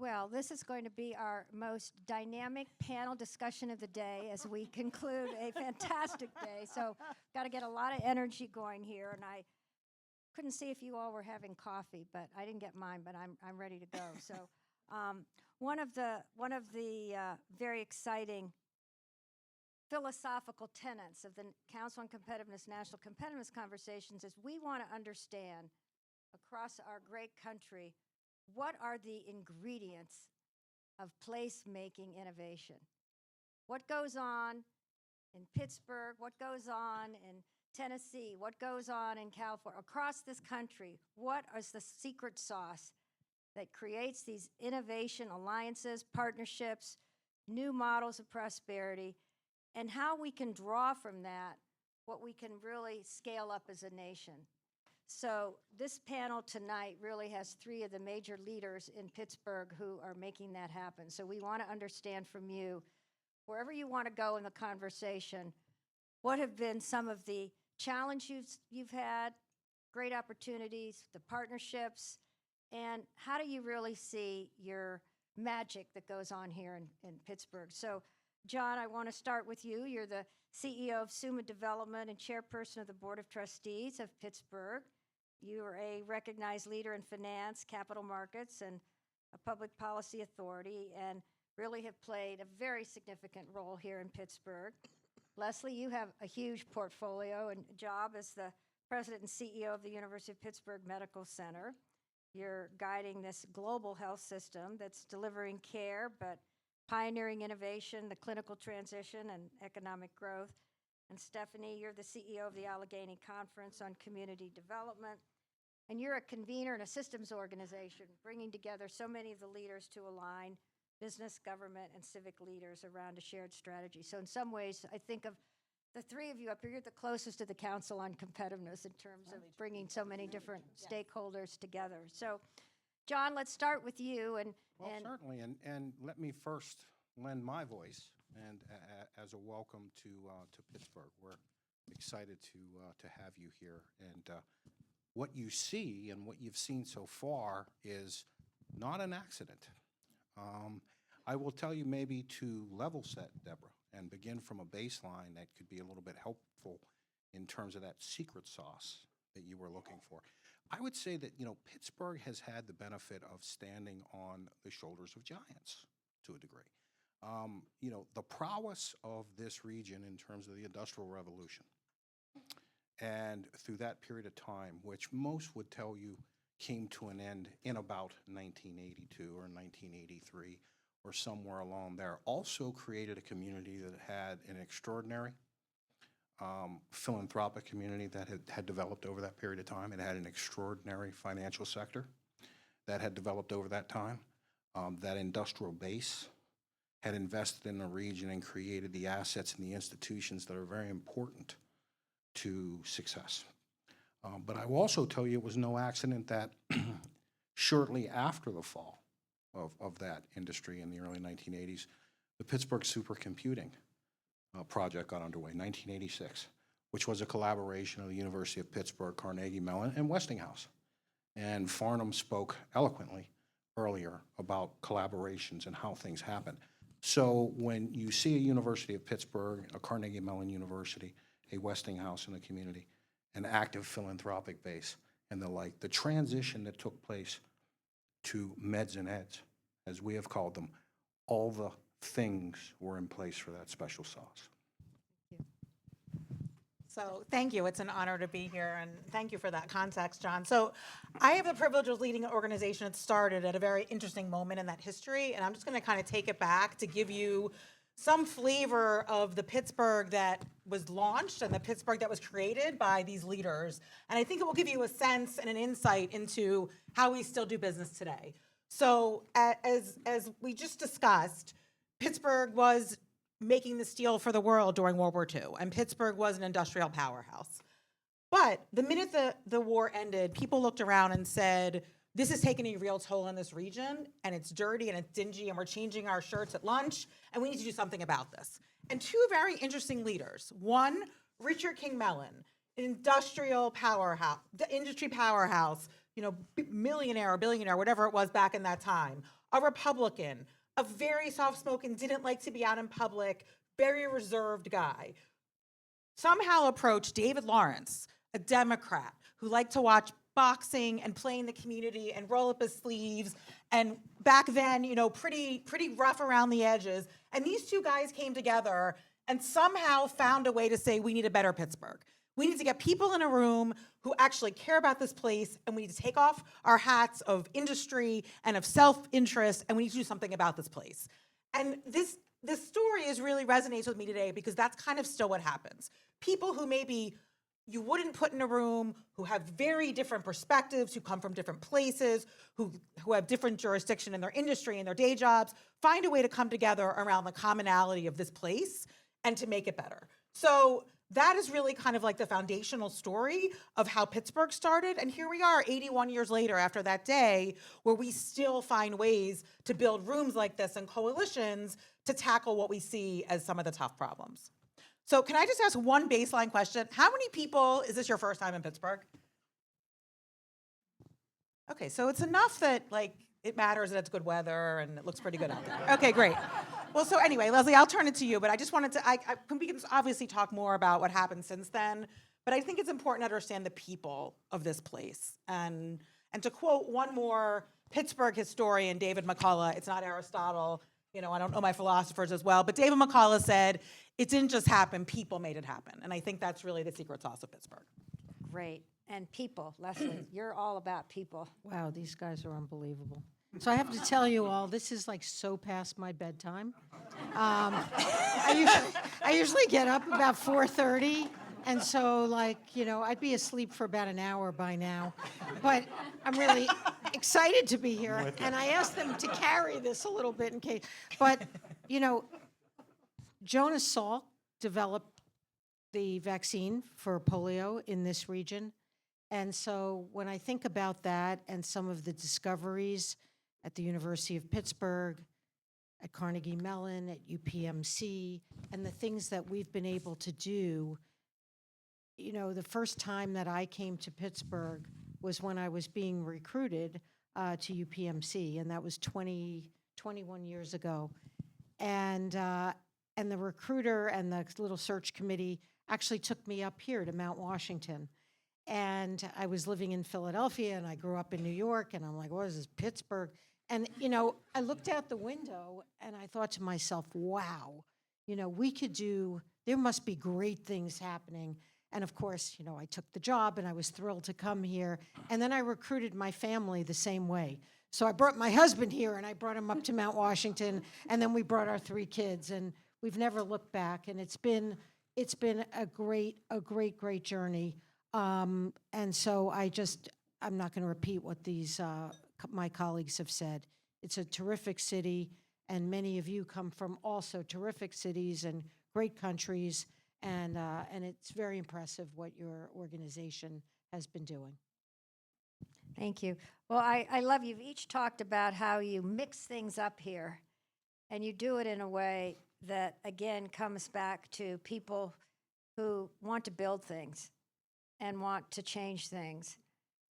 Well, this is going to be our most dynamic panel discussion of the day as we conclude a fantastic day. So, got to get a lot of energy going here. And I couldn't see if you all were having coffee, but I didn't get mine. But I'm ready to go. So, one of the very exciting philosophical tenets of the Council on Competitiveness, National Competitiveness Conversations is we want to understand across our great country what are the ingredients of place-making innovation. What goes on in Pittsburgh, what goes on in Tennessee, what goes on in California, across this country, what is the secret sauce that creates these innovation alliances, partnerships, new models of prosperity, and how we can draw from that what we can really scale up as a nation. So this panel tonight really has three of the major leaders in Pittsburgh who are making that happen. So we want to understand from you, wherever you want to go in the conversation, what have been some of the challenges you've had, great opportunities, the partnerships, and how do you really see your magic that goes on here in Pittsburgh? So John, I want to start with you. You're the CEO of Summa Development and chairperson of the Board of Trustees of Pittsburgh. You are a recognized leader in finance, capital markets, and a public policy authority, and really have played a very significant role here in Pittsburgh. Leslie, you have a huge portfolio and job as the president and CEO of the University of Pittsburgh Medical Center. You're guiding this global health system that's delivering care, but pioneering innovation, the clinical transition, and economic growth. And Stephanie, you're the CEO of the Allegheny Conference on Community Development. And you're a convener and a systems organization, bringing together so many of the leaders to align business, government, and civic leaders around a shared strategy. So in some ways, I think of the three of you up here, you're the closest to the Council on Competitiveness in terms of bringing so many different stakeholders together. So John, let's start with you. Well, certainly, and let me first lend my voice and as a welcome to Pittsburgh. We're excited to have you here, and what you see and what you've seen so far is not an accident. I will tell you, maybe to level set, Deborah, and begin from a baseline that could be a little bit helpful in terms of that secret sauce that you were looking for. I would say that, Pittsburgh has had the benefit of standing on the shoulders of giants to a degree. The prowess of this region in terms of the Industrial Revolution, and through that period of time, which most would tell you came to an end in about 1982 or 1983 or somewhere along there, also created a community that had an extraordinary philanthropic community that had developed over that period of time. It had an extraordinary financial sector that had developed over that time. That industrial base had invested in the region and created the assets and the institutions that are very important to success. But I will also tell you it was no accident that shortly after the fall of that industry in the early 1980s, the Pittsburgh supercomputing project got underway, 1986, which was a collaboration of the University of Pittsburgh, Carnegie Mellon, and Westinghouse. And Farnham spoke eloquently earlier about collaborations and how things happen. So when you see a University of Pittsburgh, a Carnegie Mellon University, a Westinghouse in the community, an active philanthropic base, and the like, the transition that took place to meds and eds, as we have called them, all the things were in place for that special sauce. So thank you. It's an honor to be here, and thank you for that context, John. So I have the privilege of leading an organization that started at a very interesting moment in that history, and I'm just going to kind of take it back to give you some flavor of the Pittsburgh that was launched and the Pittsburgh that was created by these leaders. And I think it will give you a sense and an insight into how we still do business today. So as we just discussed, Pittsburgh was making the steel for the world during World War II, and Pittsburgh was an industrial powerhouse. But the minute the war ended, people looked around and said, this is taking a real toll on this region, and it's dirty and it's dingy, and we're changing our shirts at lunch, and we need to do something about this. And two very interesting leaders. One, Richard King Mellon, an industrial powerhouse, the industry powerhouse, millionaire or billionaire, whatever it was back in that time, a Republican, a very soft-spoken, didn't like to be out in public, very reserved guy, somehow approached David Lawrence, a Democrat who liked to watch boxing and play in the community and roll up his sleeves, and back then, pretty rough around the edges. And these two guys came together and somehow found a way to say, we need a better Pittsburgh. We need to get people in a room who actually care about this place, and we need to take off our hats of industry and of self-interest, and we need to do something about this place. And this story really resonates with me today because that's kind of still what happens. People who maybe you wouldn't put in a room, who have very different perspectives, who come from different places, who have different jurisdiction in their industry and their day jobs, find a way to come together around the commonality of this place and to make it better. So that is really kind of like the foundational story of how Pittsburgh started. And here we are 81 years later after that day, where we still find ways to build rooms like this and coalitions to tackle what we see as some of the tough problems. So can I just ask one baseline question? How many people, is this your first time in Pittsburgh? Okay, so it's enough that it matters that it's good weather and it looks pretty good out there. Okay, great. Well, so anyway, Leslie, I'll turn it to you, but I just wanted to, we can obviously talk more about what happened since then, but I think it's important to understand the people of this place. And to quote one more Pittsburgh historian, David McCullough, it's not Aristotle, I don't know my philosophers as well, but David McCullough said, it didn't just happen, people made it happen. And I think that's really the secret sauce of Pittsburgh. Great. And people, Leslie, you're all about people. Wow, these guys are unbelievable. So I have to tell you all, this is so past my bedtime. I usually get up about 4:30, and so I'd be asleep for about an hour by now. But I'm really excited to be here, and I asked them to carry this a little bit in case. But Jonas Salk developed the vaccine for polio in this region. And so when I think about that and some of the discoveries at the University of Pittsburgh, at Carnegie Mellon, at UPMC, and the things that we've been able to do, the first time that I came to Pittsburgh was when I was being recruited to UPMC, and that was 21 years ago. And the recruiter and the little search committee actually took me up here to Mount Washington. And I was living in Philadelphia, and I grew up in New York, and I'm like, what is this, Pittsburgh? And, I looked out the window, and I thought to myself, wow, there must be great things happening. And of course, I took the job, and I was thrilled to come here. And then I recruited my family the same way. So I brought my husband here, and I brought him up to Mount Washington, and then we brought our 3 kids, and we've never looked back. And it's been a great journey. And so I'm not going to repeat what these my colleagues have said. It's a terrific city, and many of you come from also terrific cities and great countries, and it's very impressive what your organization has been doing. Thank you. Well, I love you've each talked about how you mix things up here, and you do it in a way that, again, comes back to people who want to build things and want to change things.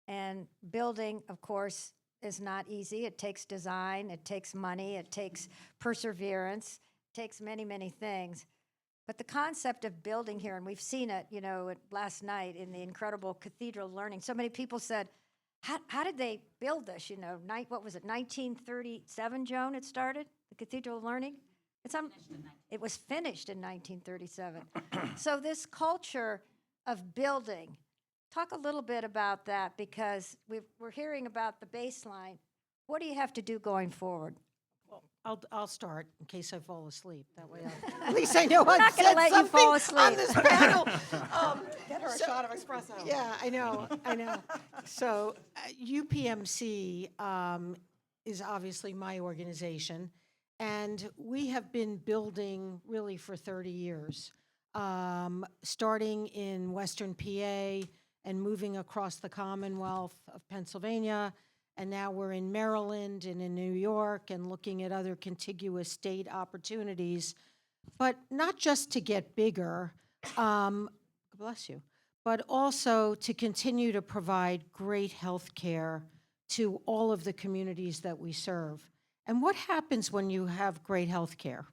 And building, of course, is not easy. It takes design, it takes money, it takes perseverance, it takes many, many things. But the concept of building here, and we've seen it, last night in the incredible Cathedral Learning. So many people said, how did they build this? What was it, 1937, Joan, it started, the Cathedral Learning? It was finished in 1937. So this culture of building, talk a little bit about that, because we're hearing about the baseline. What do you have to do going forward? Well, I'll start in case I fall asleep. That way, at least I know I'm I've not going to said let you something fall asleep. on this panel. Get her a shot of espresso. Yeah, I know. So UPMC is obviously my organization, and we have been building really for 30 years, starting in Western PA and moving across the Commonwealth of Pennsylvania, and now we're in Maryland and in New York and looking at other contiguous state opportunities, but not just to get bigger, bless you, but also to continue to provide great health care to all of the communities that we serve. And what happens when you have great health care?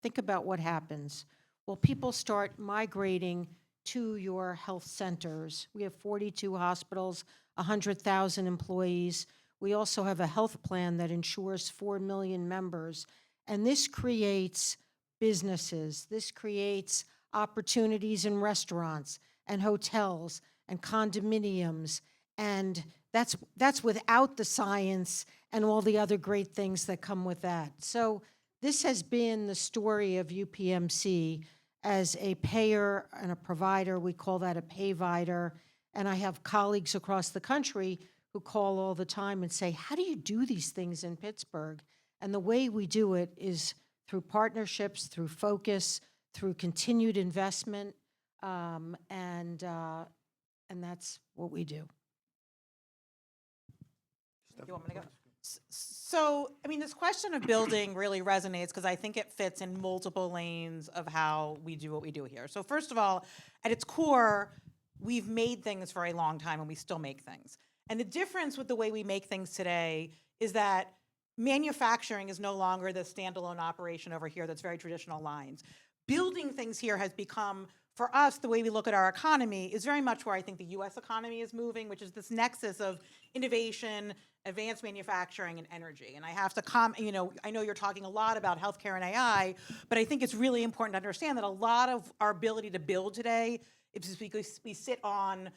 Think about what happens. Well, people start migrating to your health centers. We have 42 hospitals, 100,000 employees. We also have a health plan that insures 4 million members. And this creates businesses. This creates opportunities in restaurants and hotels and condominiums. And that's without the science and all the other great things that come with that. So this has been the story of UPMC as a payer and a provider. We call that a payvider. And I have colleagues across the country who call all the time and say, how do you do these things in Pittsburgh? And the way we do it is through partnerships, through focus, through continued investment, and that's what we do. You want me to go? So, I mean, this question of building really resonates because I think it fits in multiple lanes of how we do what we do here. So first of all, at its core, we've made things for a long time and we still make things. And the difference with the way we make things today is that manufacturing is no longer the standalone operation over here that's very traditional lines. Building things here has become, for us, the way we look at our economy is very much where I think the US economy is moving, which is this nexus of innovation, advanced manufacturing, and energy. And I have to I know you're talking a lot about healthcare and AI, but I think it's really important to understand that a lot of our ability to build today is because we sit on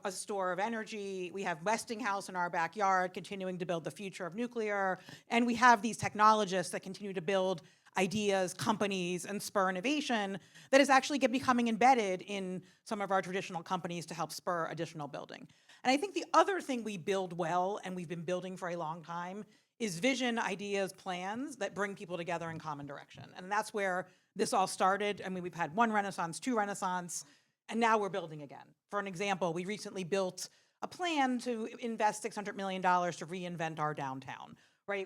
a store of energy. We have Westinghouse in our backyard continuing to build the future of nuclear. And we have these technologists that continue to build ideas, companies, and spur innovation that is actually becoming embedded in some of our traditional companies to help spur additional building. And I think the other thing we build well, and we've been building for a long time, is vision, ideas, plans that bring people together in common direction. And that's where this all started. I mean, we've had one Renaissance, two Renaissance, and now we're building again. For an example, we recently built a plan to invest $600 million to reinvent our downtown, right?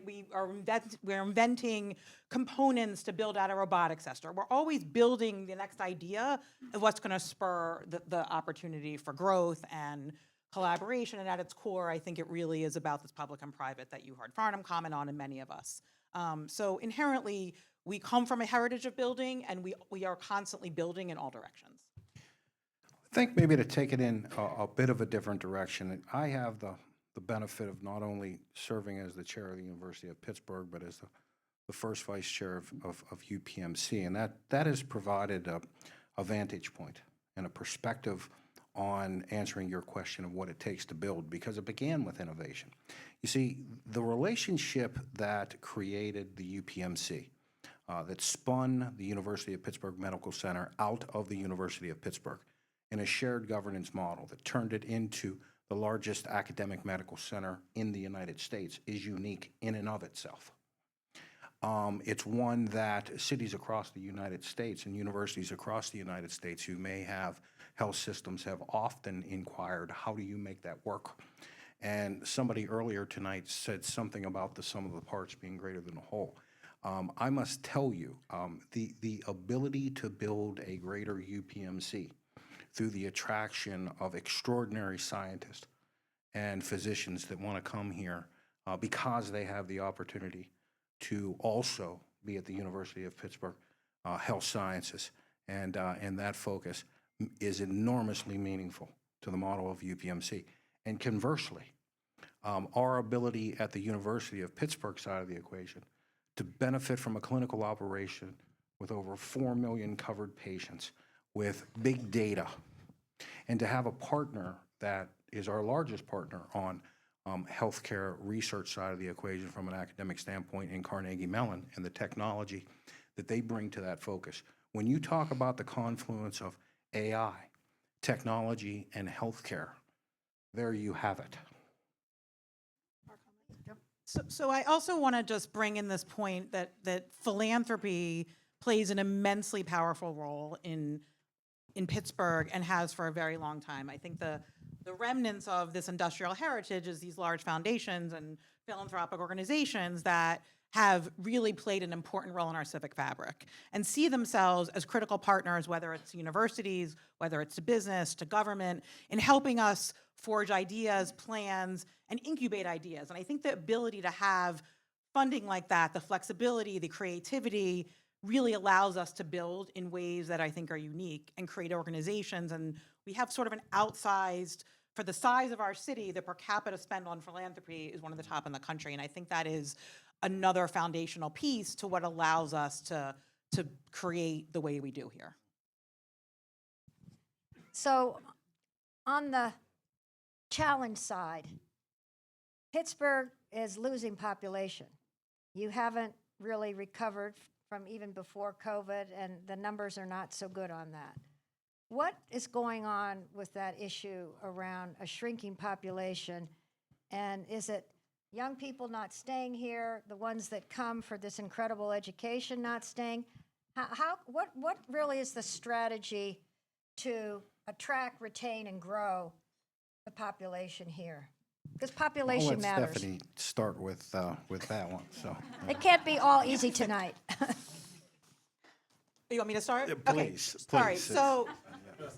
We're inventing components to build out a robotics sector. We're always building the next idea of what's going to spur the opportunity for growth and collaboration. And at its core, I think it really is about this public and private that you heard Farnham comment on and many of us. So inherently, we come from a heritage of building, and we are constantly building in all directions. I think maybe to take it in a bit of a different direction, I have the benefit of not only serving as the chair of the University of Pittsburgh, but as the first vice chair of UPMC, and that has provided a vantage point and a perspective on answering your question of what it takes to build, because it began with innovation. You see, the relationship that created the UPMC, that spun the University of Pittsburgh Medical Center out of the University of Pittsburgh in a shared governance model that turned it into the largest academic medical center in the United States, is unique in and of itself. It's one that cities across the United States and universities across the United States who may have health systems have often inquired, how do you make that work? And somebody earlier tonight said something about the sum of the parts being greater than the whole. I must tell you, the ability to build a greater UPMC through the attraction of extraordinary scientists and physicians that want to come here because they have the opportunity to also be at the University of Pittsburgh Health Sciences, and that focus is enormously meaningful to the model of UPMC. And conversely, our ability at the University of Pittsburgh side of the equation to benefit from a clinical operation with over 4 million covered patients, with big data, and to have a partner that is our largest partner on healthcare research side of the equation from an academic standpoint in Carnegie Mellon, and the technology that they bring to that focus. When you talk about the confluence of AI, technology, and healthcare, there you have it. So I also want to just bring in this point that philanthropy plays an immensely powerful role in Pittsburgh and has for a very long time. I think the remnants of this industrial heritage is these large foundations and philanthropic organizations that have really played an important role in our civic fabric and see themselves as critical partners, whether it's universities, whether it's to business, to government, in helping us forge ideas, plans, and incubate ideas. And I think the ability to have funding like that, the flexibility, the creativity really allows us to build in ways that I think are unique and create organizations. And we have sort of an outsized, for the size of our city, the per capita spend on philanthropy is one of the top in the country. And I think that is another foundational piece to what allows us to create the way we do here. So on the challenge side, Pittsburgh is losing population. You haven't really recovered from even before COVID, and the numbers are not so good on that. What is going on with that issue around a shrinking population? And is it young people not staying here, the ones that come for this incredible education not staying? What really is the strategy to attract, retain, and grow the population here? Because population I'll let matters. Stephanie start with that one, so. It can't be all easy tonight. You want me to start? Please, Okay. All right. please.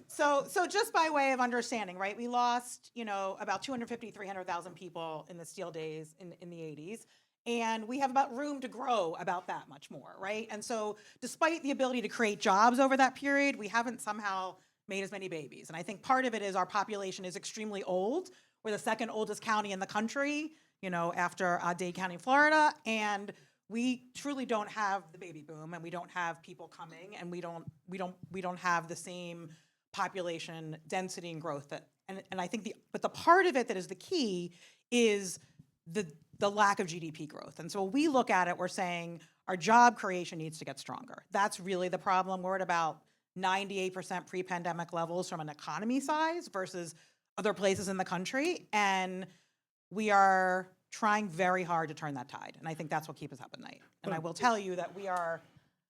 So just by way of understanding, right? We lost, about 250, 300,000 people in the steel days in the 80s. And we have about room to grow about that much more, right? And so despite the ability to create jobs over that period, we haven't somehow made as many babies. And I think part of it is our population is extremely old. We're the second oldest county in the country, after Dade County, Florida. And we truly don't have the baby boom, and we don't have people coming, and we don't have the same population density and growth and I think but the part of it that is the key is the lack of GDP growth. And so when we look at it, we're saying our job creation needs to get stronger. That's really the problem. We're at about 98% pre-pandemic levels from an economy size versus other places in the country. And we are trying very hard to turn that tide. And I think that's what keeps us up at night. And I will tell you that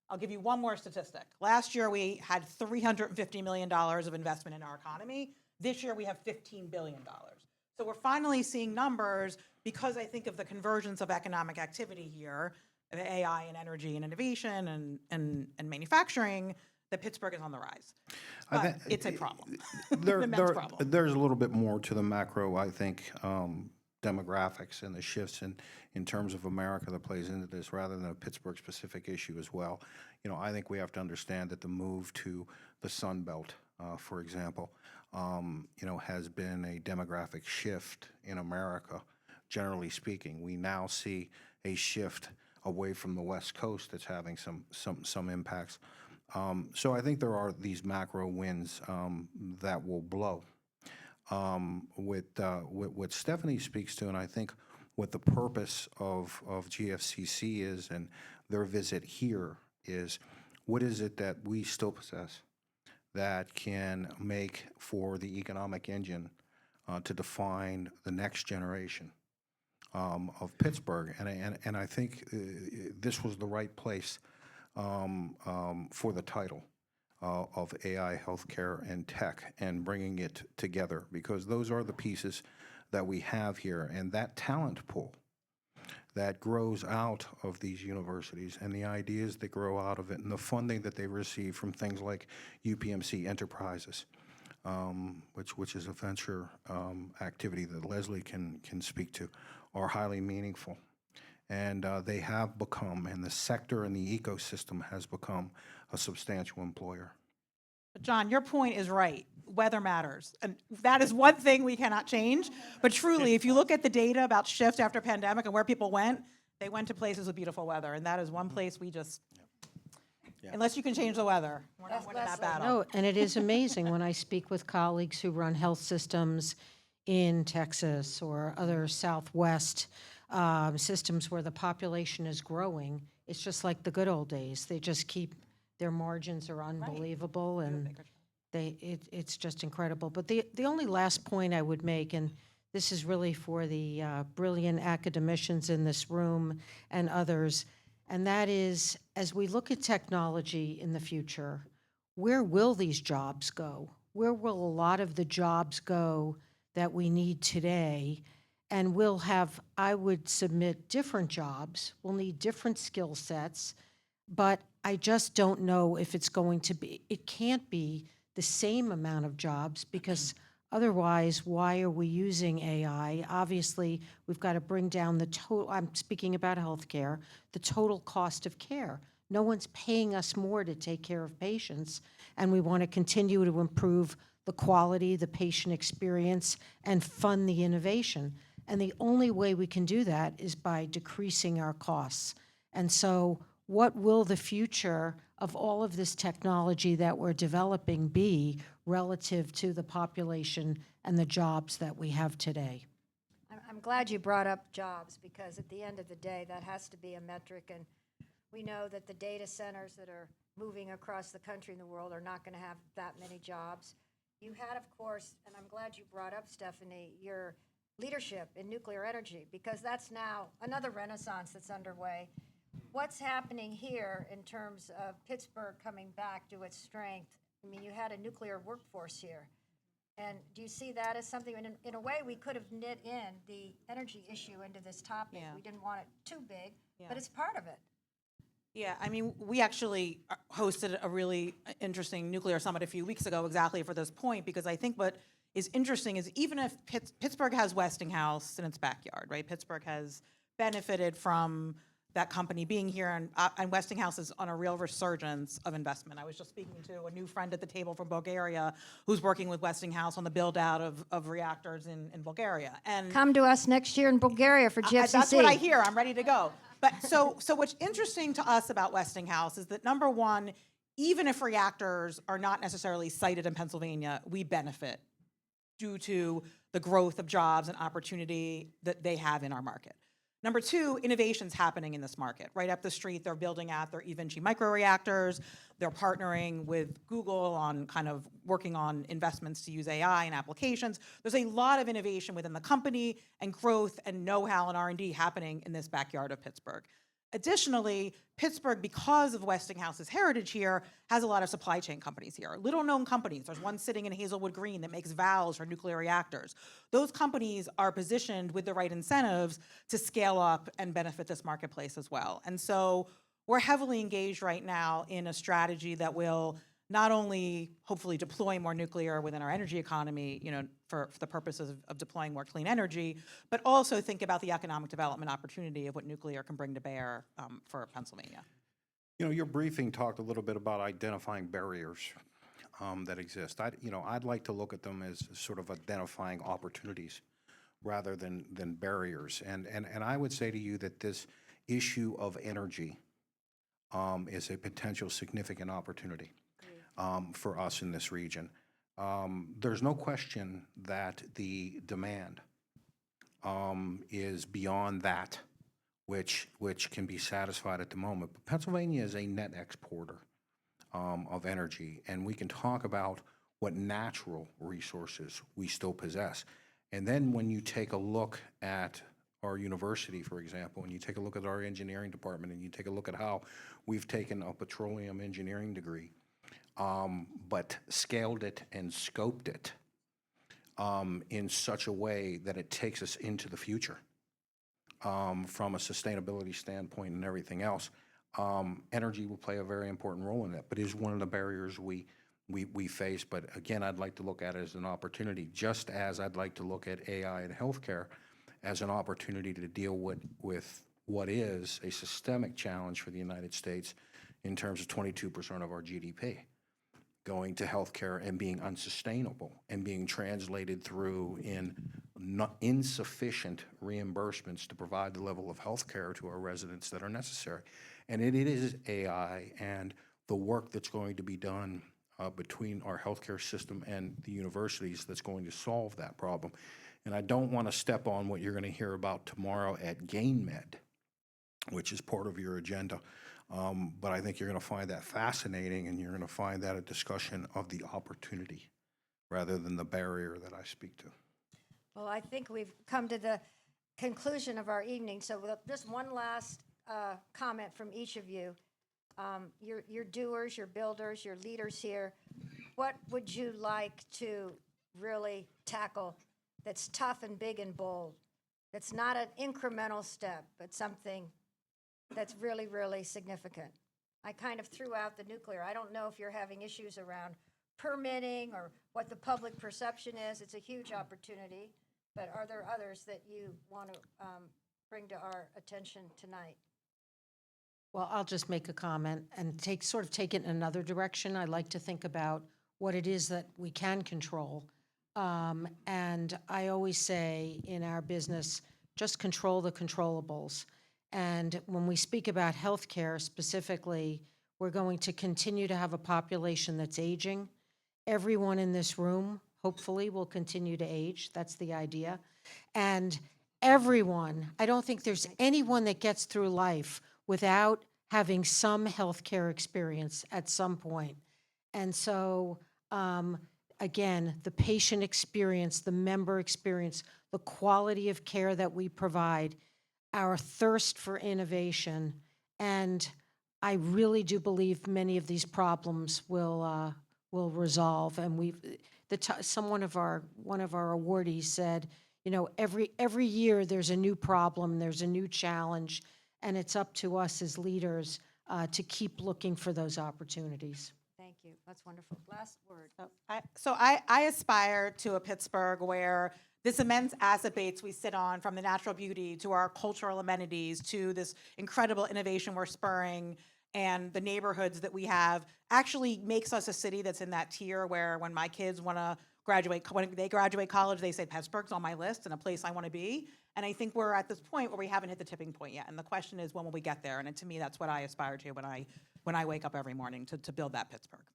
I'll give you one more statistic. Last year, we had $350 million of investment in our economy. This year, we have $15 billion. So we're finally seeing numbers because I think of the convergence of economic activity here, of AI and energy and innovation and manufacturing, that Pittsburgh is on the rise. But it's a problem. An immense problem. There's a little bit more to the macro, I think, demographics and the shifts in terms of America that plays into this rather than a Pittsburgh-specific issue as well. I think we have to understand that the move to the Sun Belt, for example, has been a demographic shift in America, generally speaking. We now see a shift away from the West Coast that's having some impacts. So I think there are these macro winds that will blow. What Stephanie speaks to, and I think what the purpose of GFCC is and their visit here is, what is it that we still possess that can make for the economic engine to define the next generation of Pittsburgh? And I think this was the right place for the title of AI, healthcare, and tech, and bringing it together, because those are the pieces that we have here, and that talent pool that grows out of these universities and the ideas that grow out of it and the funding that they receive from things like UPMC Enterprises, which is a venture activity that Leslie can speak to, are highly meaningful. And they have become, and the sector and the ecosystem has become, a substantial employer. John, your point is right. Weather matters. And that is one thing we cannot change. But truly, if you look at the data about shift after pandemic and where people went, they went to places with beautiful weather. And that is one place we just, unless you can change the weather, we're not winning that battle. No, and it is amazing when I speak with colleagues who run health systems in Texas or other Southwest systems where the population is growing. It's just like the good old days. They just keep, their margins are unbelievable, and it's just incredible. But the only last point I would make, and this is really for the brilliant academicians in this room and others, and that is, as we look at technology in the future, where will these jobs go? Where will a lot of the jobs go that we need today? And we'll have, I would submit, different jobs. We'll need different skill sets, but I just don't know if it's going to be, it can't be the same amount of jobs because otherwise, why are we using AI? Obviously, we've got to bring down the total, I'm speaking about healthcare, the total cost of care. No one's paying us more to take care of patients, and we want to continue to improve the quality, the patient experience, and fund the innovation. And the only way we can do that is by decreasing our costs. And so what will the future of all of this technology that we're developing be relative to the population and the jobs that we have today? I'm glad you brought up jobs, because at the end of the day, that has to be a metric. And we know that the data centers that are moving across the country and the world are not going to have that many jobs. You had, of course, and I'm glad you brought up, Stephanie, your leadership in nuclear energy, because that's now another renaissance that's underway. What's happening here in terms of Pittsburgh coming back to its strength? I mean, you had a nuclear workforce here. And do you see that as something, in a way, we could have knit in the energy issue into this topic. Yeah. We didn't want it too big, Yeah. but it's part of it. Yeah, I mean, we actually hosted a really interesting nuclear summit a few weeks ago exactly for this point, because I think what is interesting is even if Pittsburgh has Westinghouse in its backyard, right? Pittsburgh has benefited from that company being here, and Westinghouse is on a real resurgence of investment. I was just speaking to a new friend at the table from Bulgaria who's working with Westinghouse on the build out of reactors in Bulgaria. And Come to us next year in Bulgaria for GFCC. that's what I hear. I'm ready to go. But so what's interesting to us about Westinghouse is that, number one, even if reactors are not necessarily sited in Pennsylvania, we benefit due to the growth of jobs and opportunity that they have in our market. Number two, innovation's happening in this market. Right up the street, they're building out their eVinci microreactors. They're partnering with Google on kind of working on investments to use AI and applications. There's a lot of innovation within the company and growth and know-how and R&D happening in this backyard of Pittsburgh. Additionally, Pittsburgh, because of Westinghouse's heritage here, has a lot of supply chain companies here, little-known companies. There's one sitting in Hazelwood Green that makes valves for nuclear reactors. Those companies are positioned with the right incentives to scale up and benefit this marketplace as well. And so we're heavily engaged right now in a strategy that will not only hopefully deploy more nuclear within our energy economy, for the purposes of deploying more clean energy, but also think about the economic development opportunity of what nuclear can bring to bear for Pennsylvania. Your briefing talked a little bit about identifying barriers that exist. I'd like to look at them as sort of identifying opportunities rather than barriers. And I would say to you that this issue of energy is a potential significant opportunity for us in this region. There's no question that the demand is beyond that which can be satisfied at the moment. But Pennsylvania is a net exporter of energy, and we can talk about what natural resources we still possess. And then when you take a look at our university, for example, and you take a look at our engineering department, and you take a look at how we've taken a petroleum engineering degree, but scaled it and scoped it in such a way that it takes us into the future from a sustainability standpoint and everything else. Energy will play a very important role in that, but is one of the barriers we face. But again, I'd like to look at it as an opportunity, just as I'd like to look at AI and healthcare as an opportunity to deal with what is a systemic challenge for the United States in terms of 22% of our GDP going to healthcare and being unsustainable and being translated through in insufficient reimbursements to provide the level of healthcare to our residents that are necessary. And it is AI and the work that's going to be done between our healthcare system and the universities that's going to solve that problem. And I don't want to step on what you're going to hear about tomorrow at GainMed, which is part of your agenda. But I think you're going to find that fascinating, and you're going to find that a discussion of the opportunity rather than the barrier that I speak to. Well, I think we've come to the conclusion of our evening. So just one last comment from each of you. You're doers, you're builders, you're leaders here. What would you like to really tackle that's tough and big and bold, that's not an incremental step, but something that's really, really significant? I kind of threw out the nuclear. I don't know if you're having issues around permitting or what the public perception is. It's a huge opportunity. But are there others that you want to bring to our attention tonight? Well, I'll just make a comment and sort of take it in another direction. I like to think about what it is that we can control. And I always say in our business, just control the controllables. And when we speak about healthcare specifically, we're going to continue to have a population that's aging. Everyone in this room, hopefully, will continue to age. That's the idea. And everyone, I don't think there's anyone that gets through life without having some healthcare experience at some point. And so, again, the patient experience, the member experience, the quality of care that we provide, our thirst for innovation, and I really do believe many of these problems will resolve. And one of our awardees said, you know, every year there's a new problem, there's a new challenge, and it's up to us as leaders to keep looking for those opportunities. Thank you. That's wonderful. Last word. So I aspire to a Pittsburgh where this immense asset base we sit on, from the natural beauty to our cultural amenities to this incredible innovation we're spurring and the neighborhoods that we have, actually makes us a city that's in that tier where when my kids want to graduate, when they graduate college, they say Pittsburgh's on my list and a place I want to be. And I think we're at this point where we haven't hit the tipping point yet. And the question is, when will we get there? And to me, that's what I aspire to when I wake up every morning, to build that Pittsburgh.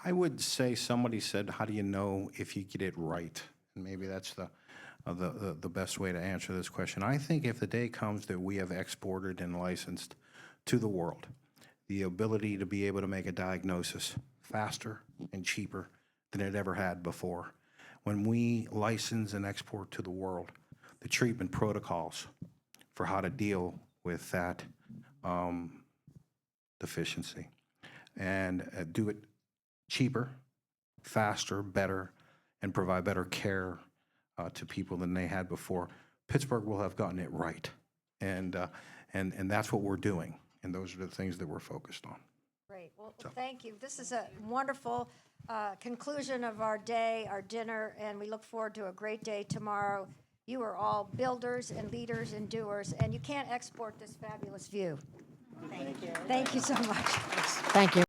I would say somebody said, how do you know if you get it right? And maybe that's the best way to answer this question. I think if the day comes that we have exported and licensed to the world the ability to be able to make a diagnosis faster and cheaper than it ever had before, when we license and export to the world the treatment protocols for how to deal with that deficiency and do it cheaper, faster, better, and provide better care to people than they had before, Pittsburgh will have gotten it right. And that's what we're doing. And those are the things that we're focused on. Great. Well, thank you. This is a wonderful conclusion of our day, our dinner, and we look forward to a great day tomorrow. You are all builders and leaders and doers, and you can't export this fabulous view. Thank you. Thank you so much. Thank you.